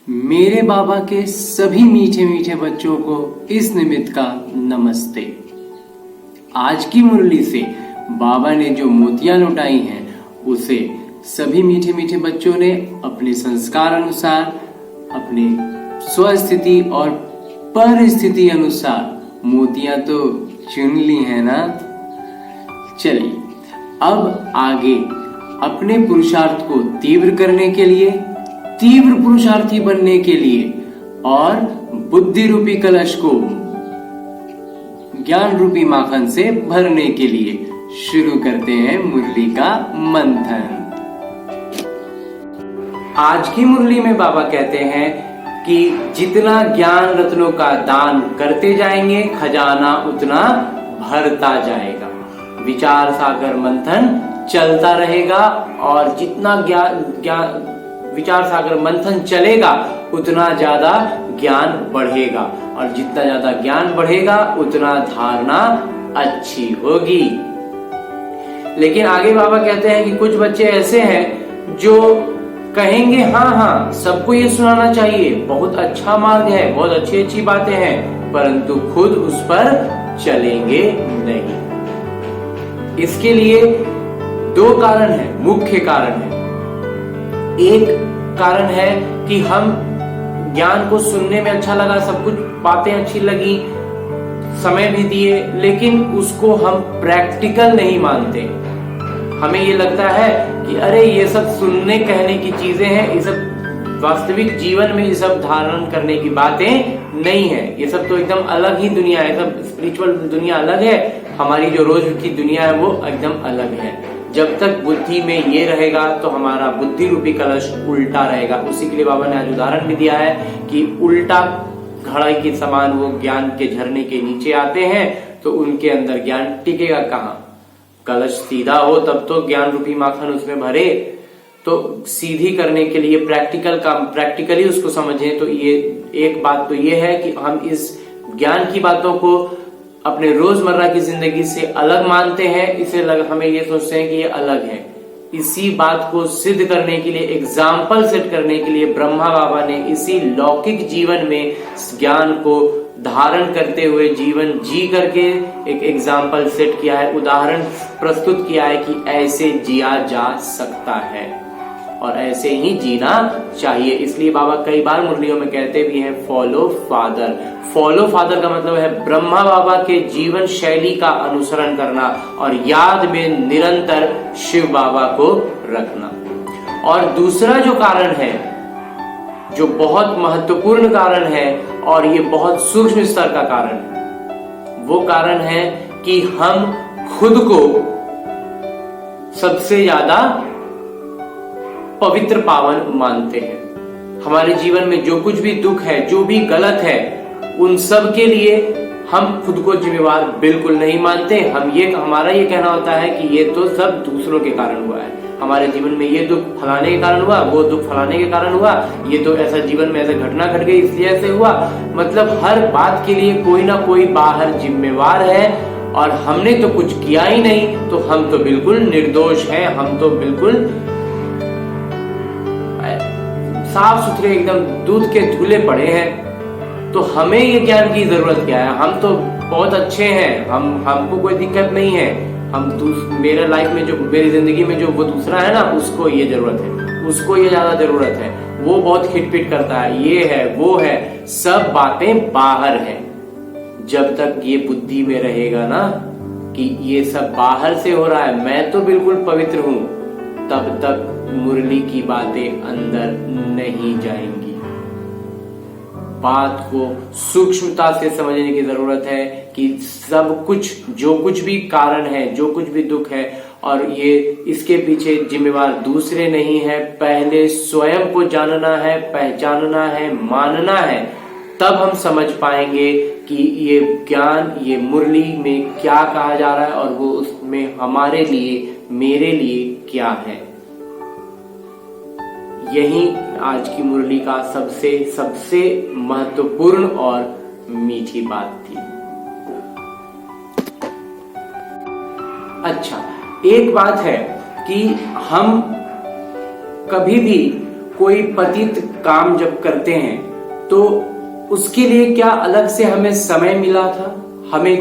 मेरे बाबा के सभी मीठे मीठे बच्चों को इस निमित्त का नमस्ते। आज की मुरली से बाबा ने जो मोतियां लुटाई हैं उसे सभी मीठे मीठे बच्चों ने अपने संस्कार अनुसार, अपने स्वस्थिति और परिस्थिति अनुसार मोतियां तो चुन ली है ना। चलिए अब आगे अपने पुरुषार्थ को तीव्र करने के लिए, तीव्र पुरुषार्थी बनने के लिए और बुद्धि रूपी कलश को ज्ञान रूपी माखन से भरने के लिए शुरू करते हैं मुरली का मंथन। आज की मुरली में बाबा कहते हैं कि जितना ज्ञान रत्नों का दान करते जाएंगे खजाना उतना भरता जाएगा। विचार सागर मंथन चलता रहेगा और जितना विचार सागर मंथन चलेगा उतना ज्यादा ज्ञान बढ़ेगा और जितना ज्यादा ज्ञान बढ़ेगा उतना धारणा अच्छी होगी। लेकिन आगे बाबा कहते हैं कि कुछ बच्चे ऐसे हैं जो कहेंगे हाँ सबको ये सुनाना चाहिए, बहुत अच्छा मार्ग है, बहुत अच्छी अच्छी बातें हैं, परंतु खुद उस पर चलेंगे नहीं। इसके लिए दो कारण है, मुख्य कारण है। एक कारण है कि हम ज्ञान को सुनने में अच्छा लगा, सब कुछ बातें अच्छी लगी, समय भी दिए, लेकिन उसको हम प्रैक्टिकल नहीं मानते। हमें ये लगता है कि अरे ये सब सुनने कहने की चीजें हैं, ये सब वास्तविक जीवन में ये सब धारण करने की बातें नहीं है, ये सब तो एकदम अलग ही दुनिया है, सब स्पिरिचुअल दुनिया अलग है, हमारी जो रोज की दुनिया है वो एकदम अलग है। जब तक बुद्धि में ये रहेगा तो हमारा बुद्धि रूपी कलश उल्टा रहेगा। उसी के लिए बाबा ने आज उदाहरण भी दिया है कि उल्टा घड़ा के समान वो ज्ञान के झरने के नीचे आते हैं तो उनके अंदर ज्ञान टिकेगा कहाँ। कलश सीधा हो तब तो ज्ञान रूपी माखन उसमें भरे। तो सीधी करने के लिए प्रैक्टिकल काम, प्रैक्टिकली उसको समझें। तो ये एक बात तो ये है कि हम इस ज्ञान की बातों को अपने रोजमर्रा की जिंदगी से अलग मानते हैं, इसे हमें ये सोचते हैं कि ये अलग है। इसी बात को सिद्ध करने के लिए, एग्जाम्पल सेट करने के लिए ब्रह्मा बाबा ने इसी लौकिक जीवन में ज्ञान को धारण करते हुए जीवन जी करके एक एग्जाम्पल सेट किया है, उदाहरण प्रस्तुत किया है कि ऐसे जिया जा सकता है और ऐसे ही जीना चाहिए। इसलिए बाबा कई बार मुरलियों में कहते भी हैं फॉलो फादर। फॉलो फादर का मतलब है ब्रह्मा बाबा के जीवन शैली का अनुसरण करना और याद में निरंतर शिव बाबा को रखना। और दूसरा जो कारण है, जो बहुत महत्वपूर्ण कारण है और ये बहुत सूक्ष्म स्तर का कारण, वो कारण है कि हम खुद को सबसे ज्यादा पवित्र पावन मानते हैं। हमारे जीवन में जो कुछ भी दुख है, जो भी गलत है, उन सब के लिए हम खुद को जिम्मेवार बिल्कुल नहीं मानते। हमारा ये कहना होता है कि ये तो सब दूसरों के कारण हुआ है, हमारे जीवन में ये दुख फलाने के कारण हुआ, वो दुख फलाने के कारण हुआ, ये तो ऐसा जीवन में ऐसा घटना घट गई इसलिए ऐसे हुआ। मतलब हर बात के लिए कोई ना कोई बाहर जिम्मेवार है और हमने तो कुछ किया ही नहीं, तो हम तो बिल्कुल निर्दोष हैं, हम तो बिल्कुल साफ सुथरे एकदम दूध के धुले पड़े हैं। तो हमें ये ज्ञान की जरूरत क्या है? हम तो बहुत अच्छे हैं, हमको कोई दिक्कत नहीं है। मेरे लाइफ में जो, मेरी जिंदगी में जो वो दूसरा है ना, उसको ये जरूरत है, उसको ये ज्यादा जरूरत है, वो बहुत खिटपिट करता है, ये है वो है, सब बातें बाहर है। जब तक ये बुद्धि में रहेगा ना कि ये सब बाहर से हो रहा है, मैं तो बिल्कुल पवित्र हूं, तब तक मुरली की बातें अंदर नहीं जाएंगी। बात को सूक्ष्मता से समझने की जरूरत है कि सब कुछ, जो कुछ भी कारण है, जो कुछ भी दुख है, और ये इसके पीछे जिम्मेवार दूसरे नहीं है, पहले स्वयं को जानना है, पहचानना है, मानना है, तब हम समझ पाएंगे कि ये ज्ञान, ये मुरली में क्या कहा जा रहा है और वो उसमें हमारे लिए, मेरे लिए क्या है। यही आज की मुरली का सबसे महत्वपूर्ण और मीठी बात थी। अच्छा, एक बात है कि हम कभी भी कोई पतित काम जब करते हैं तो उसके लिए क्या अलग से हमें समय मिला था? हमें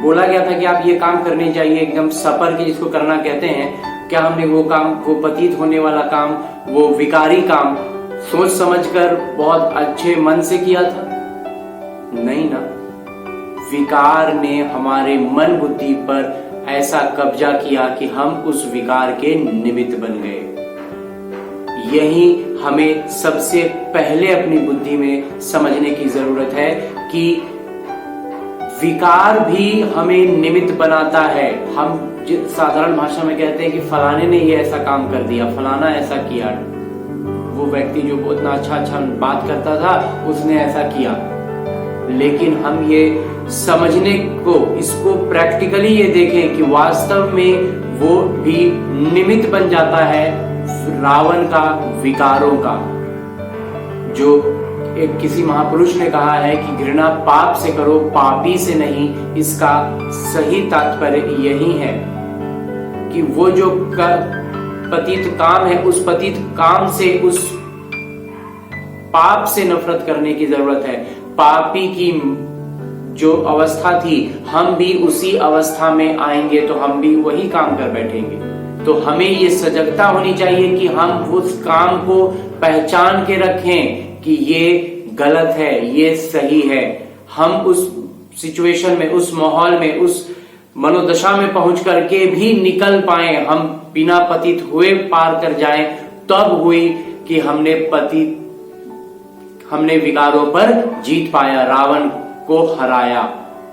बोला गया था कि आप ये काम करने चाहिए, एकदम सपर के जिसको करना कहते हैं, क्या हमने वो काम, वो पतित होने वाला काम, वो विकारी काम सोच समझकर बहुत अच्छे मन से किया था? नहीं ना। विकार ने हमारे मन बुद्धि पर ऐसा कब्जा किया कि हम उस विकार के निमित्त बन गए। यही हमें सबसे पहले अपनी बुद्धि में समझने की जरूरत है कि विकार भी हमें निमित्त बनाता है। हम साधारण भाषा में कहते हैं कि फलाने ने ये ऐसा काम कर दिया, फलाना ऐसा किया, वो व्यक्ति जो इतना अच्छा बात करता था उसने ऐसा किया। लेकिन हम ये समझने को, इसको प्रैक्टिकली ये देखें कि वास्तव में वो भी निमित्त बन जाता है रावण का विकारों का। जो एक किसी महापुरुष ने कहा है कि घृणा पाप से करो, पापी से नहीं। इसका सही तात्पर्य यही है कि वो जो पतित काम है, उस पतित काम से, उस पाप से नफरत करने की जरूरत है। पापी की जो अवस्था थी, हम भी उसी अवस्था में आएंगे तो हम भी वही काम कर बैठेंगे। तो हमें ये सजगता होनी चाहिए कि हम उस काम को पहचान के रखें कि ये गलत है, ये सही है। हम उस सिचुएशन में, उस माहौल में, उस मनोदशा में पहुंच करके भी निकल पाए, हम बिना पतित हुए पार कर जाएं। तब हुई कि हमने विकारों पर जीत पाया, रावण को हराया।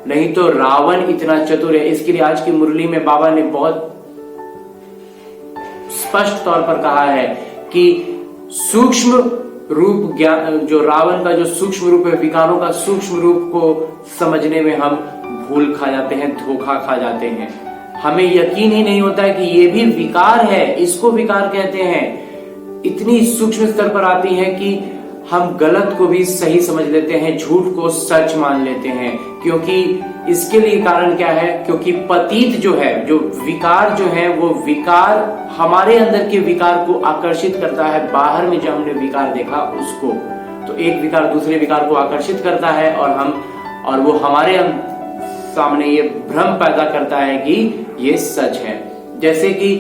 नहीं तो रावण इतना चतुर है। इसके लिए आज की मुरली में बाबा ने बहुत स्पष्ट तौर पर कहा है कि सूक्ष्म रूप ज्ञान, जो रावण का जो सूक्ष्म रूप है, विकारों का सूक्ष्म रूप को समझने में हम भूल खा जाते हैं, धोखा खा जाते हैं। हमें यकीन ही नहीं होता है कि ये भी विकार है, इसको विकार कहते हैं। इतनी सूक्ष्म स्तर पर आती है कि हम गलत को भी सही समझ लेते हैं, झूठ को सच मान लेते हैं। क्योंकि इसके लिए कारण क्या है? क्योंकि पतित जो है, जो विकार जो है, वो विकार हमारे अंदर के विकार को आकर्षित करता है। बाहर में जो हमने विकार देखा उसको, तो एक विकार दूसरे विकार को आकर्षित करता है और वो हमारे सामने ये भ्रम पैदा करता है कि ये सच है। जैसे कि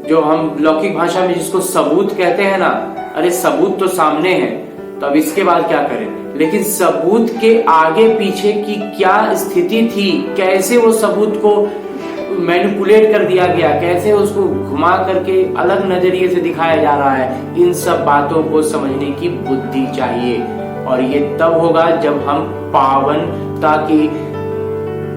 जो हम लौकिक भाषा में जिसको सबूत कहते हैं ना, अरे सबूत तो सामने है, तो अब इसके बाद क्या करें? लेकिन सबूत के आगे पीछे की क्या स्थिति थी, कैसे वो सबूत को मैनिपुलेट कर दिया गया, कैसे उसको घुमा करके अलग नजरिए से दिखाया जा रहा है, इन सब बातों को समझने की बुद्धि चाहिए। और ये तब होगा जब हम पावनता की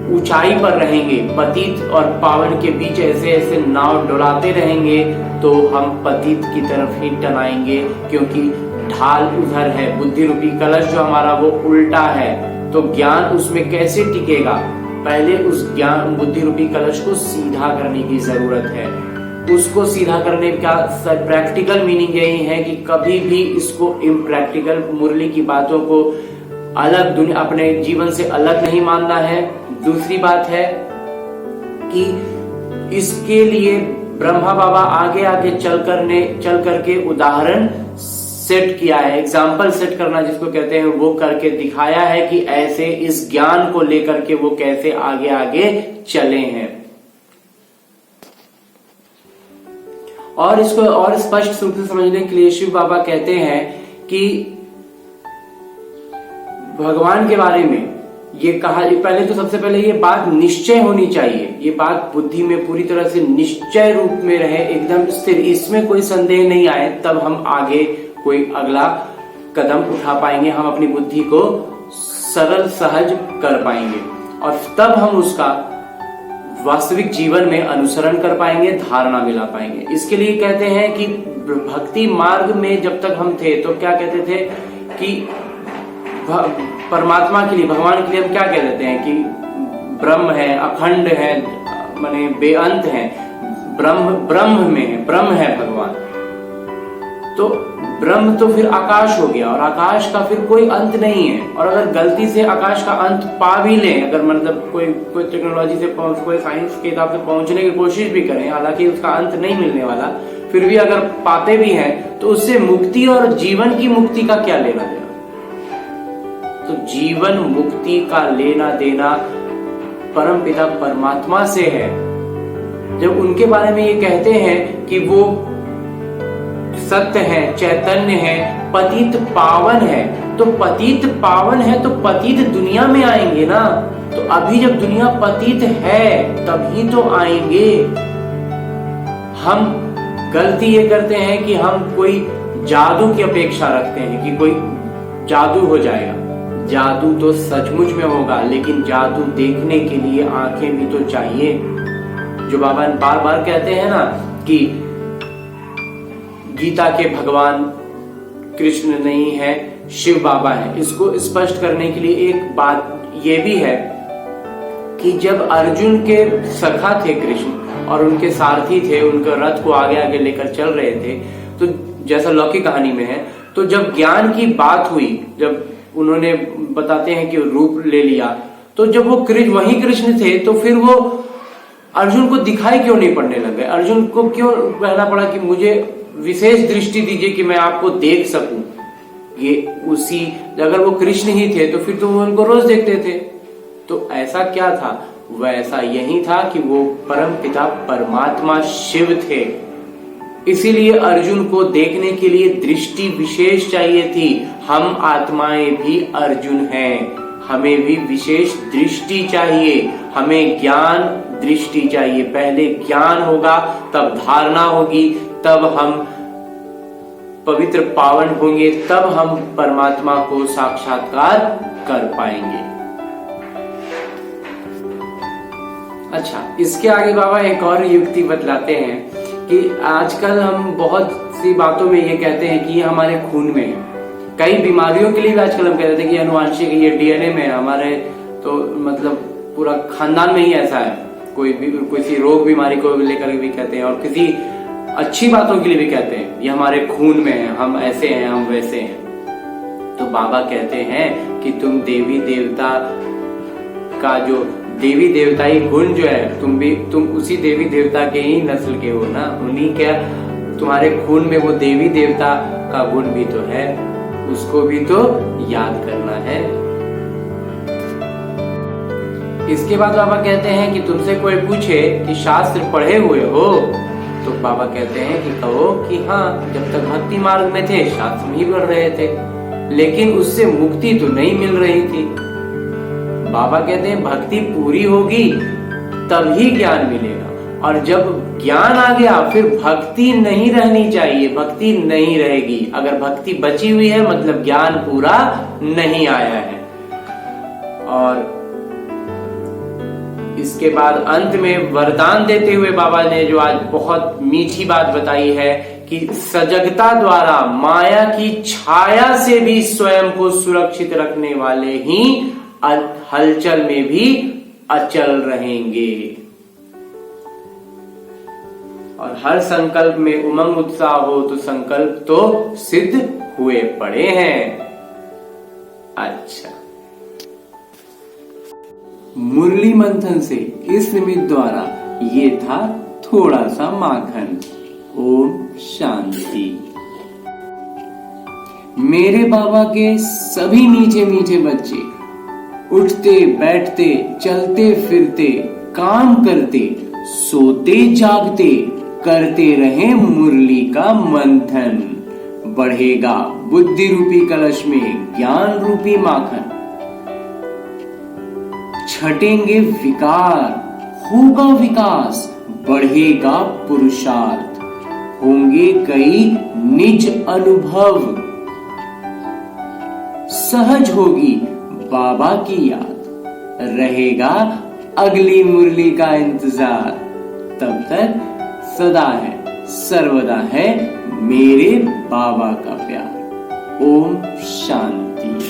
ऊंचाई पर रहेंगे। पतित और पावन के बीच ऐसे ऐसे नाव डुलाते रहेंगे तो हम पतित की तरफ ही टनाएंगे, क्योंकि ढाल उधर है, बुद्धि रूपी कलश जो हमारा वो उल्टा है। तो ज्ञान उसमें कैसे टिकेगा? पहले उस ज्ञान बुद्धि रूपी कलश को सीधा करने की जरूरत है। उसको सीधा करने का प्रैक्टिकल मीनिंग यही है कि कभी भी इसको इम्प्रैक्टिकल, मुरली की बातों को अलग दुनिया, अपने जीवन से अलग नहीं मानना है। दूसरी बात है कि इसके लिए ब्रह्मा बाबा आगे आगे चल करके उदाहरण सेट किया है, एग्जाम्पल सेट करना जिसको कहते हैं, वो करके दिखाया है कि ऐसे इस ज्ञान को लेकर के वो कैसे आगे आगे चले हैं। और इसको और स्पष्ट रूप से समझने के लिए शिव बाबा कहते हैं कि भगवान के बारे में ये कहा, पहले तो सबसे पहले ये बात निश्चय होनी चाहिए, ये बात बुद्धि में पूरी तरह से निश्चय रूप में रहे, एकदम स्थिर, इसमें कोई संदेह नहीं आए, तब हम आगे कोई अगला कदम उठा पाएंगे, हम अपनी बुद्धि को सरल सहज कर पाएंगे और तब हम उसका वास्तविक जीवन में अनुसरण कर पाएंगे, धारणा मिला पाएंगे। इसके लिए कहते हैं कि भक्ति मार्ग में जब तक हम थे तो क्या कहते थे कि परमात्मा के लिए, भगवान के लिए हम क्या कह देते हैं कि ब्रह्म है, अखंड है, माने बेअंत है, ब्रह्म में है, ब्रह्म है भगवान। तो ब्रह्म तो फिर आकाश हो गया और आकाश का फिर कोई अंत नहीं है। और अगर गलती से आकाश का अंत पा भी लें, अगर मतलब कोई टेक्नोलॉजी से कोई साइंस के हिसाब से पहुंचने की कोशिश भी करें, हालांकि उसका अंत नहीं मिलने वाला, फिर भी अगर पाते भी हैं तो उससे मुक्ति और जीवन की मुक्ति का क्या लेना देना। तो जीवन मुक्ति का लेना देना परमपिता परमात्मा से है। जब उनके बारे में ये कहते हैं कि वो सत्य है, चैतन्य है, पतित पावन है, तो पतित पावन है तो पतित दुनिया में आएंगे ना। तो अभी जब दुनिया पतित है तभी तो आएंगे। हम गलती ये करते हैं कि हम कोई जादू की अपेक्षा रखते हैं कि कोई जादू हो जाएगा। जादू तो सचमुच में होगा, लेकिन जादू देखने के लिए आंखें भी तो चाहिए। जो बाबा बार बार कहते हैं ना कि गीता के भगवान कृष्ण नहीं है, शिव बाबा है। इसको स्पष्ट करने के लिए एक बात ये भी है कि जब अर्जुन के सखा थे कृष्ण और उनके सारथी थे, उनके रथ को आगे आगे लेकर चल रहे थे, तो जैसा लौकिक कहानी में है, तो जब ज्ञान की बात हुई, जब उन्होंने बताते हैं कि रूप ले लिया, तो जब वो वही कृष्ण थे तो फिर वो अर्जुन को दिखाई क्यों नहीं पड़ने लगे। अर्जुन को क्यों कहना पड़ा कि मुझे विशेष दृष्टि दीजिए कि मैं आपको देख सकूं। ये उसी, अगर वो कृष्ण ही थे तो फिर तो वो उनको रोज देखते थे। तो ऐसा क्या था, वैसा यही था कि वो परम पिता परमात्मा शिव थे। इसीलिए अर्जुन को देखने के लिए दृष्टि विशेष चाहिए थी। हम आत्माएं भी अर्जुन हैं, हमें भी विशेष दृष्टि चाहिए, हमें ज्ञान दृष्टि चाहिए। पहले ज्ञान होगा, तब धारणा होगी, तब हम पवित्र पावन होंगे, तब हम परमात्मा को साक्षात्कार कर पाएंगे। अच्छा, इसके आगे बाबा एक और युक्ति बतलाते हैं कि आजकल हम बहुत सी बातों में ये कहते हैं कि ये हमारे खून में है। कई बीमारियों के लिए भी आजकल हम कहते हैं कि अनुवांशिक, ये डीएनए में है हमारे, तो मतलब पूरा खानदान में ही ऐसा है। कोई भी किसी रोग बीमारी को लेकर भी कहते हैं, और किसी अच्छी बातों के लिए भी कहते हैं ये हमारे खून में है, हम ऐसे हैं, हम वैसे हैं। तो बाबा कहते हैं कि तुम देवी देवता का जो देवी देवताई गुण जो है, तुम उसी देवी देवता के ही नस्ल के हो ना। उन्हीं क्या तुम्हारे खून में वो देवी देवता का गुण भी तो है, उसको भी तो याद करना है। इसके बाद बाबा कहते हैं कि तुमसे कोई पूछे कि शास्त्र पढ़े हुए हो, तो बाबा कहते हैं कि कहो कि हाँ, जब तक भक्ति मार्ग में थे शास्त्र ही पढ़ रहे थे, लेकिन उससे मुक्ति तो नहीं मिल रही थी। बाबा कहते हैं भक्ति पूरी होगी तभी ज्ञान मिलेगा, और जब ज्ञान आ गया फिर भक्ति नहीं रहनी चाहिए, भक्ति नहीं रहेगी। अगर भक्ति बची हुई है मतलब ज्ञान पूरा नहीं आया है। और इसके बाद अंत में वरदान देते हुए बाबा ने जो आज बहुत मीठी बात बताई है कि सजगता द्वारा माया की छाया से भी स्वयं को सुरक्षित रखने वाले ही हलचल में भी अचल रहेंगे, और हर संकल्प में उमंग उत्साह हो तो संकल्प तो सिद्ध हुए पड़े हैं। अच्छा, मुरली मंथन से इस निमित्त द्वारा ये था थोड़ा सा माखन। ओम शांति। मेरे बाबा के सभी मीठे मीठे बच्चे उठते बैठते चलते फिरते काम करते सोते जागते करते रहे मुरली का मंथन। बढ़ेगा बुद्धि रूपी कलश में ज्ञान रूपी माखन। छटेंगे विकार, होगा विकास, बढ़ेगा पुरुषार्थ, होंगे कई निज अनुभव, सहज होगी बाबा की याद, रहेगा अगली मुरली का इंतजार। तब तक सदा है सर्वदा है मेरे बाबा का प्यार। ओम शांति।